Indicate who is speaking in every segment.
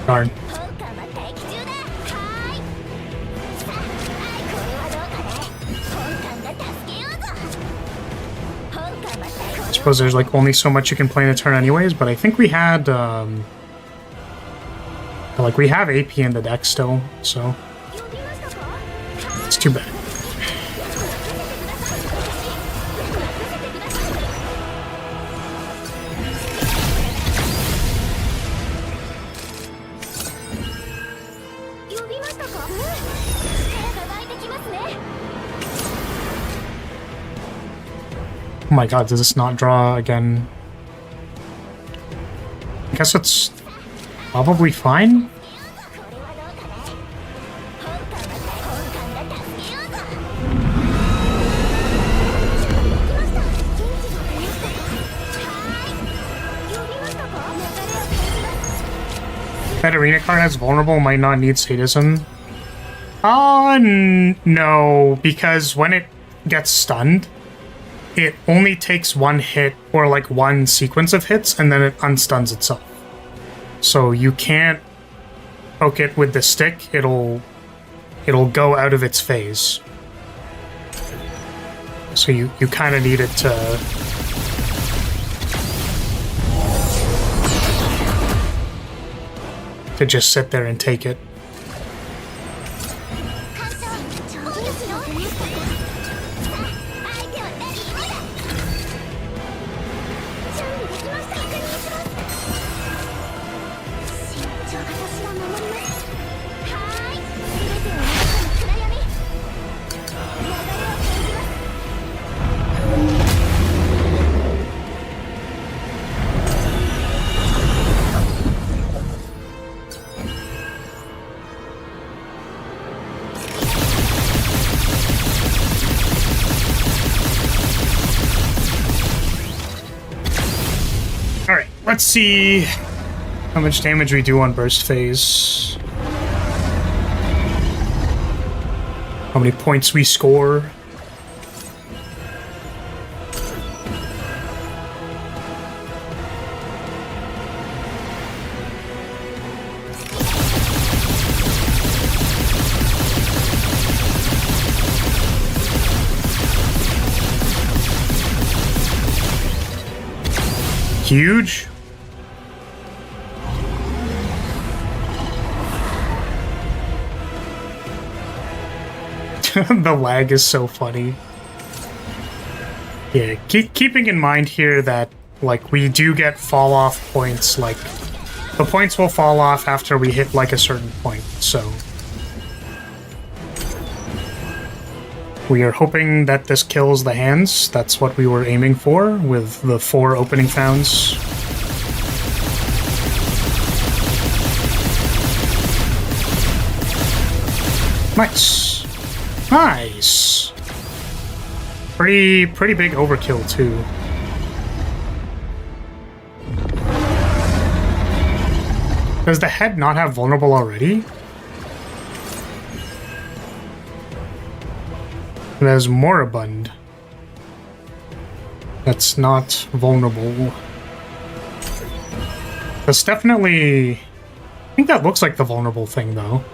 Speaker 1: Darn. I suppose there's like only so much you can play in a turn anyways, but I think we had like we have AP in the deck still, so it's too bad. Oh my god, does this not draw again? I guess it's probably fine. That arena card has vulnerable, might not need sadism. No, because when it gets stunned, it only takes one hit or like one sequence of hits and then it unstuns itself. So you can't poke it with the stick, it'll go out of its phase. So you kind of need it to just sit there and take it. Let's see how much damage we do on burst phase. How many points we score. Huge. The lag is so funny. Yeah, keeping in mind here that, like, we do get fall-off points, like, the points will fall off after we hit, like, a certain point, so... We are hoping that this kills the hands. That's what we were aiming for with the 4 opening founds. Nice. Nice. Pretty big overkill too. Does the head not have vulnerable already? It has moribund. That's not vulnerable. That's definitely... I think that looks like the vulnerable thing though.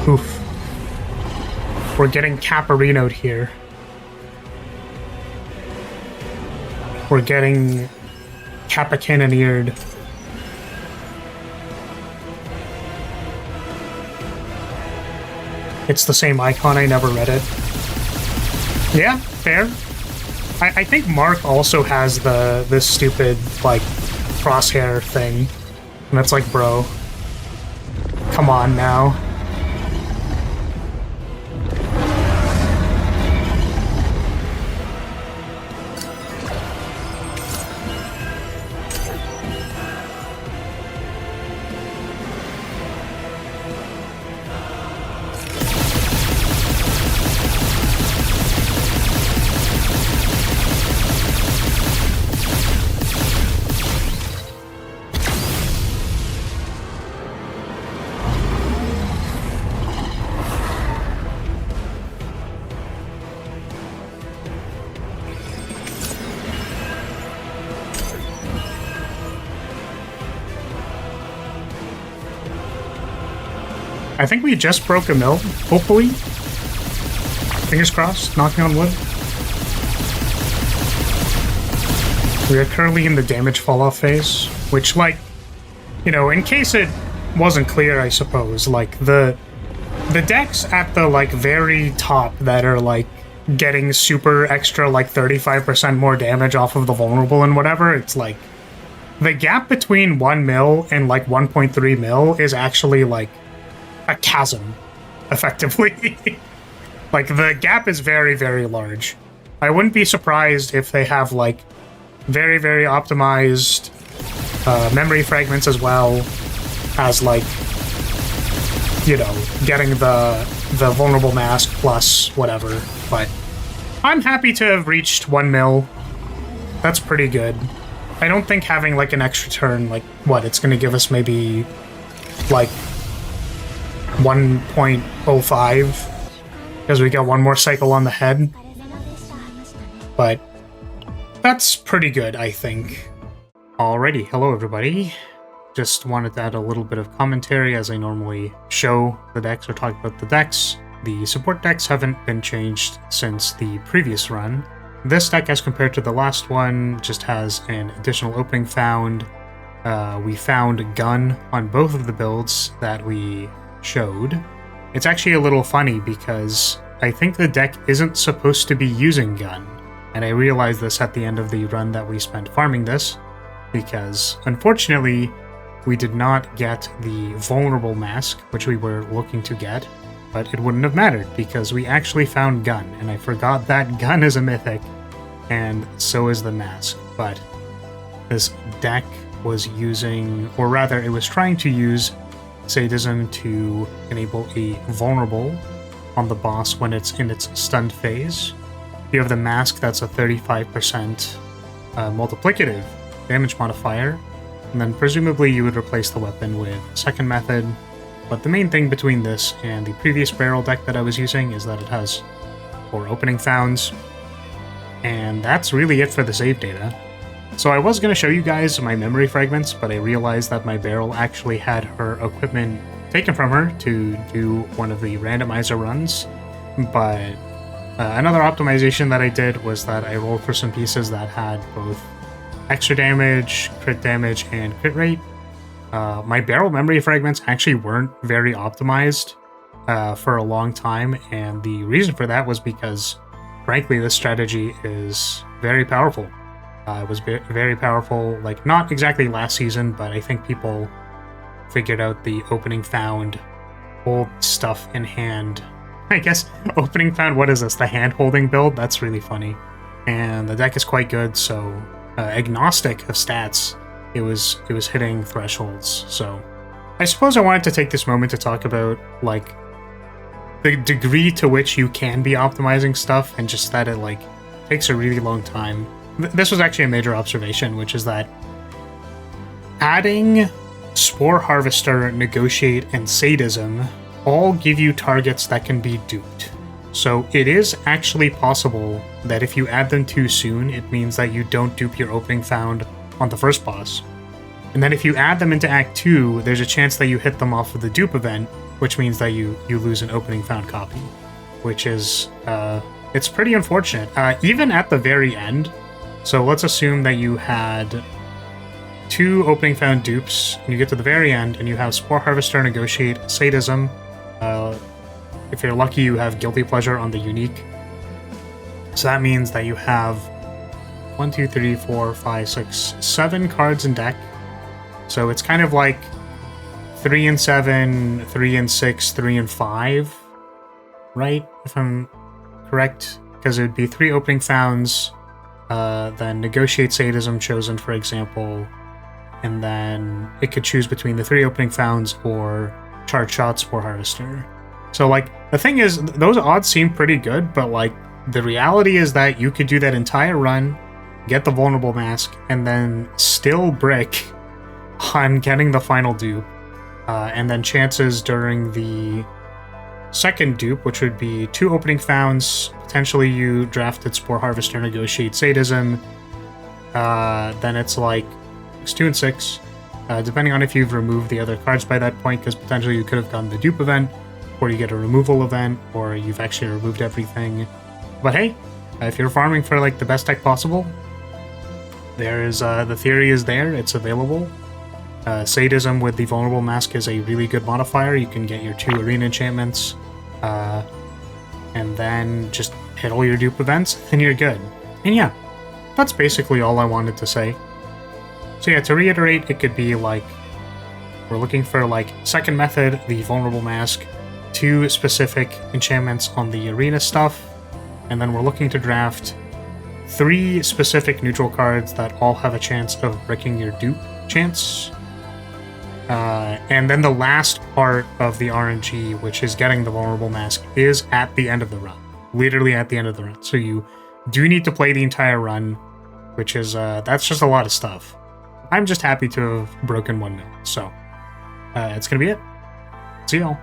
Speaker 1: Oof. We're getting Caparino'd here. We're getting Kappa-cannoneered. It's the same icon, I never read it. Yeah, fair. I think Mark also has this stupid, like, crosshair thing. And it's like, bro, come on now. I think we just broke a mill, hopefully. Fingers crossed, knocking on wood. We are currently in the damage fall-off phase, which, like, you know, in case it wasn't clear, I suppose, like, the decks at the, like, very top that are, like, getting super extra, like, 35% more damage off of the vulnerable and whatever, it's like, the gap between 1 mil and, like, 1.3 mil is actually, like, a chasm, effectively. Like, the gap is very, very large. I wouldn't be surprised if they have, like, very, very optimized memory fragments as well as, like, you know, getting the vulnerable mask plus whatever. But I'm happy to have reached 1 mil. That's pretty good. I don't think having, like, an extra turn, like, what, it's going to give us maybe, like, 1.05 because we got one more cycle on the head. But that's pretty good, I think. Alrighty, hello everybody. Just wanted to add a little bit of commentary as I normally show the decks or talk about the decks. The support decks haven't been changed since the previous run. This deck, as compared to the last one, just has an additional opening found. We found gun on both of the builds that we showed. It's actually a little funny because I think the deck isn't supposed to be using gun. And I realized this at the end of the run that we spent farming this, because unfortunately we did not get the vulnerable mask, which we were looking to get, but it wouldn't have mattered because we actually found gun, and I forgot that gun is a mythic, and so is the mask. But this deck was using, or rather it was trying to use sadism to enable a vulnerable on the boss when it's in its stunned phase. You have the mask, that's a 35% multiplicative damage modifier, and then presumably you would replace the weapon with second method. But the main thing between this and the previous Beryl deck that I was using is that it has 4 opening founds, and that's really it for the save data. So I was going to show you guys my memory fragments, but I realized that my Beryl actually had her equipment taken from her to do one of the randomizer runs. But another optimization that I did was that I rolled for some pieces that had both extra damage, and crit rate. My Beryl memory fragments actually weren't very optimized for a long time, and the reason for that was because, frankly, this strategy is very powerful. It was very powerful, like, not exactly last season, but I think people figured out the opening found, hold stuff in hand. I guess opening found, what is this, the hand-holding build? That's really funny. And the deck is quite good, so agnostic of stats, it was hitting thresholds. So I suppose I wanted to take this moment to talk about, like, the degree to which you can be optimizing stuff, and just that it, like, takes a really long time. This was actually a major observation, which is that adding Spore Harvester, Negotiate, and Sadism all give you targets that can be duped. So it is actually possible that if you add them too soon, it means that you don't dupe your opening found on the first boss. And then if you add them into Act 2, there's a chance that you hit them off of the dupe event, which means that you lose an opening found copy, which is, it's pretty unfortunate. Even at the very end, so let's assume that you had 2 opening found dupes, and you get to the very end, and you have Spore Harvester, Negotiate, Sadism. If you're lucky, you have Guilty Pleasure on the unique. So that means that you have 1, 2, 3, 4, 5, 6, 7 cards in deck. So it's kind of like 3 and 7, 3 and 6, 3 and 5, right? If I'm correct, because it would be 3 opening founds, then Negotiate Sadism chosen, for example, and then it could choose between the 3 opening founds or Charge Shot, Spore Harvester. So, like, the thing is, those odds seem pretty good, but, like, the reality is that you could do that entire run, get the vulnerable mask, and then still brick on getting the final dupe, and then chances during the second dupe, which would be 2 opening founds, potentially you drafted Spore Harvester, Negotiate Sadism, then it's like 2 and 6, depending on if you've removed the other cards by that point, because potentially you could have gotten the dupe event, or you get a removal event, or you've actually removed everything. But hey, if you're farming for like the best deck possible, there's the theory is there, it's available. Sadism with the Vulnerable Mask is a really good modifier. You can get your 2 arena enchantments, and then just hit all your dupe events, and you're good. And yeah, that's basically all I wanted to say. So yeah, to reiterate, it could be like, we're looking for like second method, the Vulnerable Mask, 2 specific enchantments on the arena stuff, and then we're looking to draft 3 specific neutral cards that all have a chance of breaking your dupe chance. And then the last part of the RNG, which is getting the Vulnerable Mask, is at the end of the run. Literally at the end of the run. So you do need to play the entire run, which is, that's just a lot of stuff. I'm just happy to have broken 1 million. So, it's gonna be it. See y'all.